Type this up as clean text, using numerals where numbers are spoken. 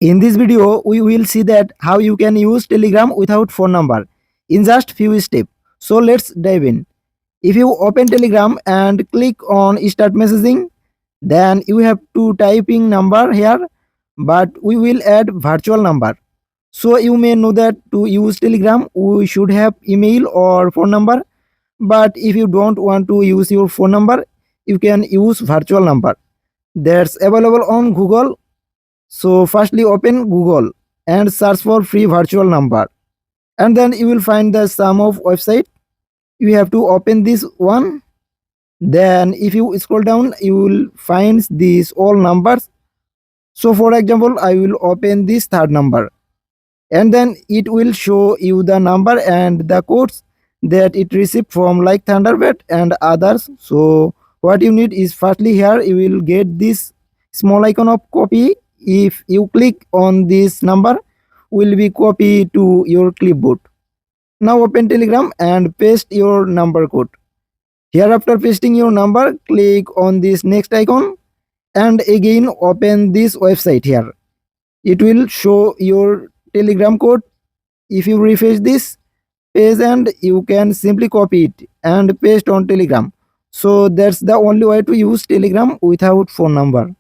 In this video, we will see that how you can use Telegram without phone number in just few steps. So let's dive in. If you open Telegram and click on start messaging, then you have to typing number here, but we will add virtual number. So you may know that to use Telegram, we should have email or phone number. But if you don't want to use your phone number, you can use virtual number. That's available on Google. So firstly open Google and search for free virtual number. And then you will find the sum of website. You have to open this one. Then if you scroll down, you will find these all numbers. So for example, I will open this third number. And then it will show you the number and the codes that it received from like Thunderbird and others. So what you need is firstly here you will get this small icon of copy. If you click on this number, will be copy to your clipboard. Now open Telegram and paste your number code. Here after pasting your number, click on this next icon and again open this website here. It will show your Telegram code. If you refresh this page, and you can simply copy it and paste on Telegram. So that's the only way to use Telegram without phone number.